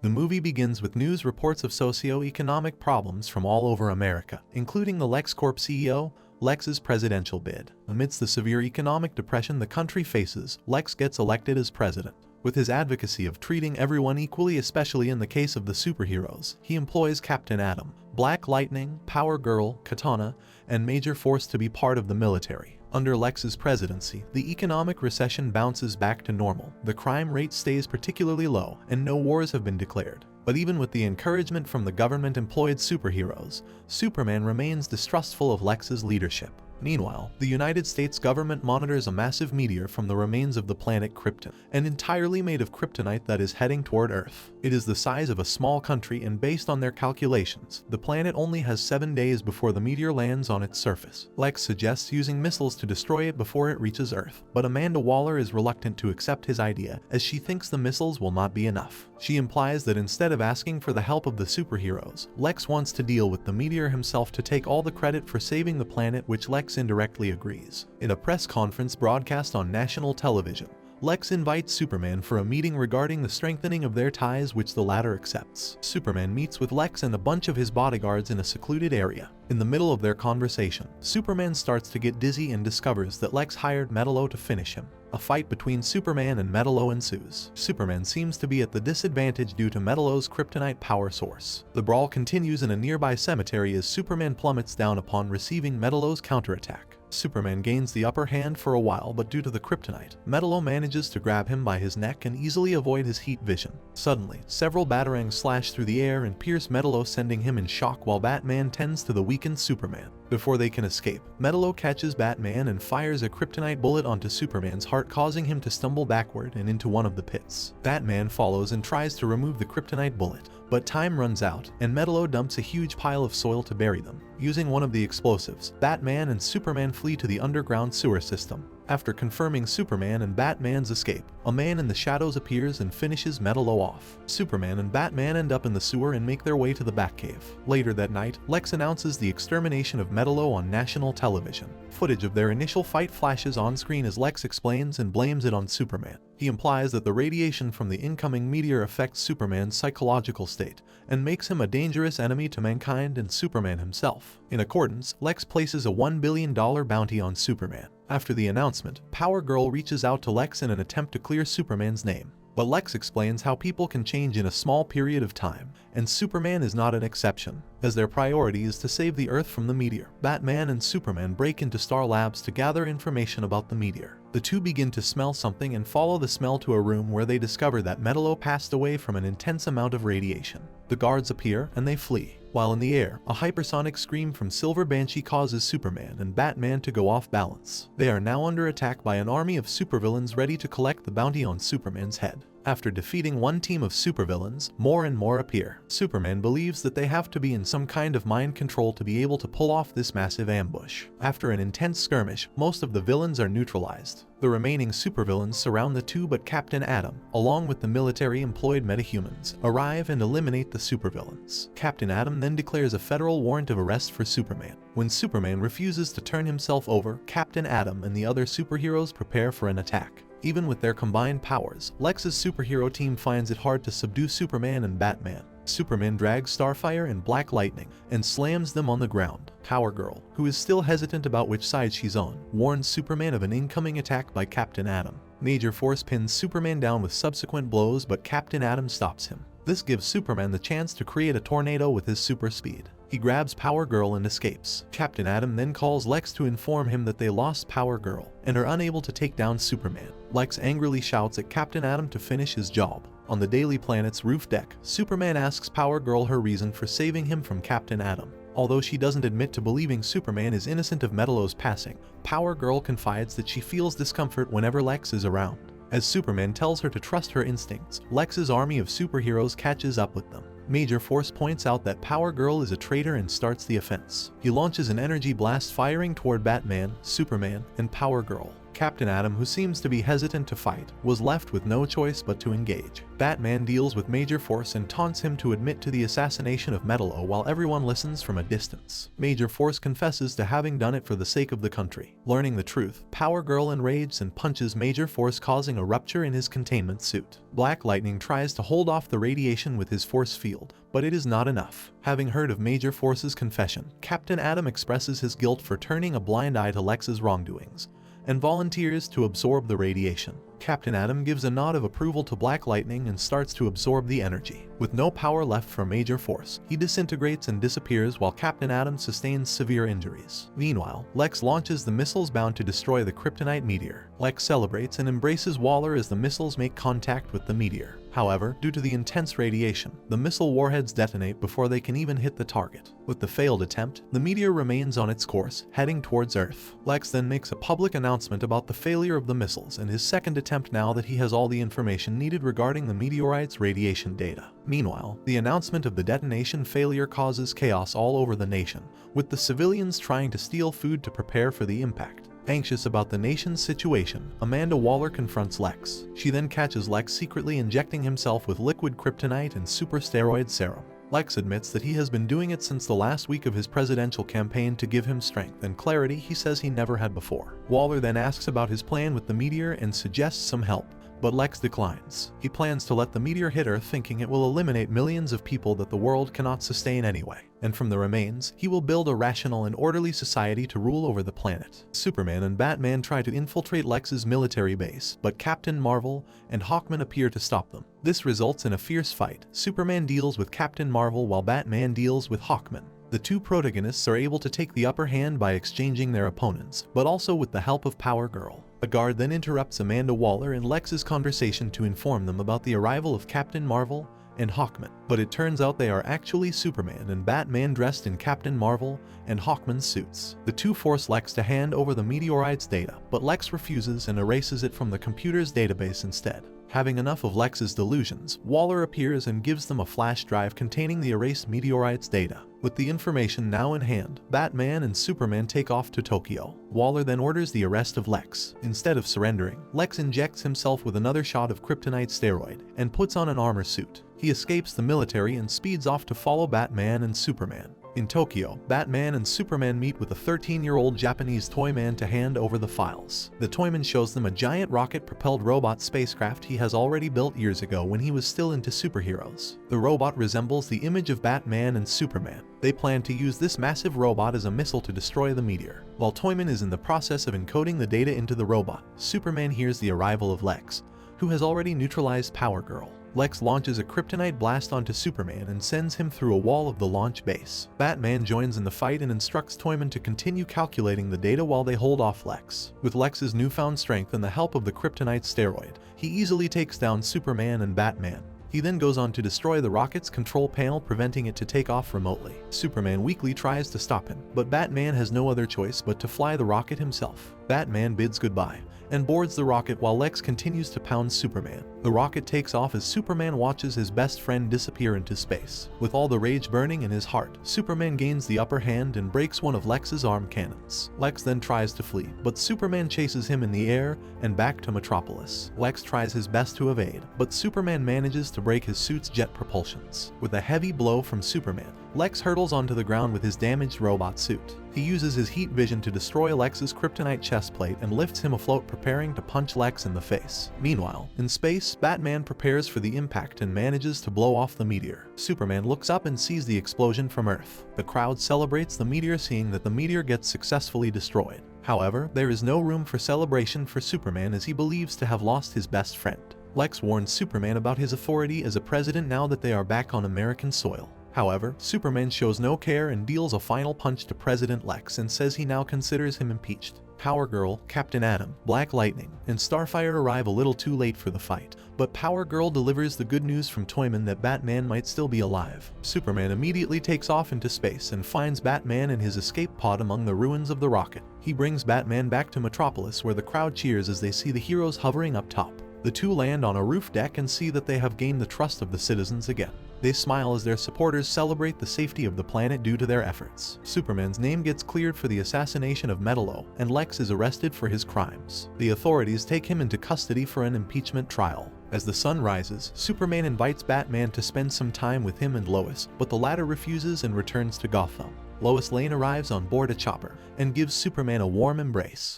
The movie begins with news reports of socio-economic problems from all over America, including the LexCorp CEO, Lex's presidential bid. Amidst the severe economic depression the country faces, Lex gets elected as president. With his advocacy of treating everyone equally, especially in the case of the superheroes, he employs Captain Atom, Black Lightning, Power Girl, Katana, and Major Force to be part of the military. Under Lex's presidency, the economic recession bounces back to normal, the crime rate stays particularly low, and no wars have been declared. But even with the encouragement from the government-employed superheroes, Superman remains distrustful of Lex's leadership. Meanwhile, the United States government monitors a massive meteor from the remains of the planet Krypton, an entirely made of kryptonite that is heading toward Earth. It is the size of a small country, and based on their calculations, the planet only has 7 days before the meteor lands on its surface. Lex suggests using missiles to destroy it before it reaches Earth, but Amanda Waller is reluctant to accept his idea, as she thinks the missiles will not be enough. She implies that instead of asking for the help of the superheroes, Lex wants to deal with the meteor himself to take all the credit for saving the planet, which Lex indirectly agrees. In a press conference broadcast on national television, Lex invites Superman for a meeting regarding the strengthening of their ties, which the latter accepts. Superman meets with Lex and a bunch of his bodyguards in a secluded area. In the middle of their conversation, Superman starts to get dizzy and discovers that Lex hired Metallo to finish him. A fight between Superman and Metallo ensues. Superman seems to be at the disadvantage due to Metallo's kryptonite power source. The brawl continues in a nearby cemetery as Superman plummets down upon receiving Metallo's counterattack. Superman gains the upper hand for a while, but due to the kryptonite, Metallo manages to grab him by his neck and easily avoid his heat vision. Suddenly, several batarangs slash through the air and pierce Metallo, sending him in shock while Batman tends to the weakened Superman. Before they can escape, Metallo catches Batman and fires a kryptonite bullet onto Superman's heart, causing him to stumble backward and into one of the pits. Batman follows and tries to remove the kryptonite bullet, but time runs out, and Metallo dumps a huge pile of soil to bury them. Using one of the explosives, Batman and Superman flee to the underground sewer system. After confirming Superman and Batman's escape, a man in the shadows appears and finishes Metallo off. Superman and Batman end up in the sewer and make their way to the Batcave. Later that night, Lex announces the extermination of Metallo on national television. Footage of their initial fight flashes on screen as Lex explains and blames it on Superman. He implies that the radiation from the incoming meteor affects Superman's psychological state and makes him a dangerous enemy to mankind and Superman himself. In accordance, Lex places a $1 billion bounty on Superman. After the announcement, Power Girl reaches out to Lex in an attempt to clear Superman's name. But Lex explains how people can change in a small period of time, and Superman is not an exception, as their priority is to save the Earth from the meteor. Batman and Superman break into Star Labs to gather information about the meteor. The two begin to smell something and follow the smell to a room where they discover that Metallo passed away from an intense amount of radiation. The guards appear and they flee. While in the air, a hypersonic scream from Silver Banshee causes Superman and Batman to go off balance. They are now under attack by an army of supervillains ready to collect the bounty on Superman's head. After defeating one team of supervillains, more and more appear. Superman believes that they have to be in some kind of mind control to be able to pull off this massive ambush. After an intense skirmish, most of the villains are neutralized. The remaining supervillains surround the two, but Captain Atom, along with the military-employed metahumans, arrive and eliminate the supervillains. Captain Atom then declares a federal warrant of arrest for Superman. When Superman refuses to turn himself over, Captain Atom and the other superheroes prepare for an attack. Even with their combined powers, Lex's superhero team finds it hard to subdue Superman and Batman. Superman drags Starfire and Black Lightning and slams them on the ground. Power Girl, who is still hesitant about which side she's on, warns Superman of an incoming attack by Captain Atom. Major Force pins Superman down with subsequent blows, but Captain Atom stops him. This gives Superman the chance to create a tornado with his super speed. He grabs Power Girl and escapes. Captain Atom then calls Lex to inform him that they lost Power Girl and are unable to take down Superman. Lex angrily shouts at Captain Atom to finish his job. On the Daily Planet's roof deck, Superman asks Power Girl her reason for saving him from Captain Atom. Although she doesn't admit to believing Superman is innocent of Metallo's passing, Power Girl confides that she feels discomfort whenever Lex is around. As Superman tells her to trust her instincts, Lex's army of superheroes catches up with them. Major Force points out that Power Girl is a traitor and starts the offense. He launches an energy blast firing toward Batman, Superman, and Power Girl. Captain Atom, who seems to be hesitant to fight, was left with no choice but to engage. Batman deals with Major Force and taunts him to admit to the assassination of Metal-O while everyone listens from a distance. Major Force confesses to having done it for the sake of the country. Learning the truth, Power Girl enrages and punches Major Force, causing a rupture in his containment suit. Black Lightning tries to hold off the radiation with his force field, but it is not enough. Having heard of Major Force's confession, Captain Atom expresses his guilt for turning a blind eye to Lex's wrongdoings and volunteers to absorb the radiation. Captain Atom gives a nod of approval to Black Lightning and starts to absorb the energy. With no power left for Major Force, he disintegrates and disappears while Captain Atom sustains severe injuries. Meanwhile, Lex launches the missiles bound to destroy the kryptonite meteor. Lex celebrates and embraces Waller as the missiles make contact with the meteor. However, due to the intense radiation, the missile warheads detonate before they can even hit the target. With the failed attempt, the meteor remains on its course, heading towards Earth. Lex then makes a public announcement about the failure of the missiles and his second attempt now that he has all the information needed regarding the meteorite's radiation data. Meanwhile, the announcement of the detonation failure causes chaos all over the nation, with the civilians trying to steal food to prepare for the impact. Anxious about the nation's situation, Amanda Waller confronts Lex. She then catches Lex secretly injecting himself with liquid kryptonite and super steroid serum. Lex admits that he has been doing it since the last week of his presidential campaign to give him strength and clarity he says he never had before. Waller then asks about his plan with the meteor and suggests some help, but Lex declines. He plans to let the meteor hit Earth, thinking it will eliminate millions of people that the world cannot sustain anyway. And from the remains, he will build a rational and orderly society to rule over the planet. Superman and Batman try to infiltrate Lex's military base, but Captain Marvel and Hawkman appear to stop them. This results in a fierce fight. Superman deals with Captain Marvel while Batman deals with Hawkman. The two protagonists are able to take the upper hand by exchanging their opponents, but also with the help of Power Girl. A guard then interrupts Amanda Waller and Lex's conversation to inform them about the arrival of Captain Marvel and Hawkman, but it turns out they are actually Superman and Batman dressed in Captain Marvel and Hawkman's suits. The two force Lex to hand over the meteorite's data, but Lex refuses and erases it from the computer's database instead. Having enough of Lex's delusions, Waller appears and gives them a flash drive containing the erased meteorite's data. With the information now in hand, Batman and Superman take off to Tokyo. Waller then orders the arrest of Lex. Instead of surrendering, Lex injects himself with another shot of kryptonite steroid and puts on an armor suit. He escapes the military and speeds off to follow Batman and Superman. In Tokyo, Batman and Superman meet with a 13-year-old Japanese toyman to hand over the files. The toyman shows them a giant rocket-propelled robot spacecraft he has already built years ago when he was still into superheroes. The robot resembles the image of Batman and Superman. They plan to use this massive robot as a missile to destroy the meteor. While Toyman is in the process of encoding the data into the robot, Superman hears the arrival of Lex, who has already neutralized Power Girl. Lex launches a kryptonite blast onto Superman and sends him through a wall of the launch base. Batman joins in the fight and instructs Toyman to continue calculating the data while they hold off Lex. With Lex's newfound strength and the help of the kryptonite steroid, he easily takes down Superman and Batman. He then goes on to destroy the rocket's control panel, preventing it to take off remotely. Superman weakly tries to stop him, but Batman has no other choice but to fly the rocket himself. Batman bids goodbye and boards the rocket while Lex continues to pound Superman. The rocket takes off as Superman watches his best friend disappear into space. With all the rage burning in his heart, Superman gains the upper hand and breaks one of Lex's arm cannons. Lex then tries to flee, but Superman chases him in the air and back to Metropolis. Lex tries his best to evade, but Superman manages to break his suit's jet propulsions. With a heavy blow from Superman, Lex hurtles onto the ground with his damaged robot suit. He uses his heat vision to destroy Lex's kryptonite chestplate and lifts him afloat, preparing to punch Lex in the face. Meanwhile, in space, Batman prepares for the impact and manages to blow off the meteor. Superman looks up and sees the explosion from Earth. The crowd celebrates the meteor, seeing that the meteor gets successfully destroyed. However, there is no room for celebration for Superman, as he believes to have lost his best friend. Lex warns Superman about his authority as a president now that they are back on American soil. However, Superman shows no care and deals a final punch to President Lex and says he now considers him impeached. Power Girl, Captain Atom, Black Lightning, and Starfire arrive a little too late for the fight, but Power Girl delivers the good news from Toyman that Batman might still be alive. Superman immediately takes off into space and finds Batman in his escape pod among the ruins of the rocket. He brings Batman back to Metropolis, where the crowd cheers as they see the heroes hovering up top. The two land on a roof deck and see that they have gained the trust of the citizens again. They smile as their supporters celebrate the safety of the planet due to their efforts. Superman's name gets cleared for the assassination of Metallo, and Lex is arrested for his crimes. The authorities take him into custody for an impeachment trial. As the sun rises, Superman invites Batman to spend some time with him and Lois, but the latter refuses and returns to Gotham. Lois Lane arrives on board a chopper and gives Superman a warm embrace.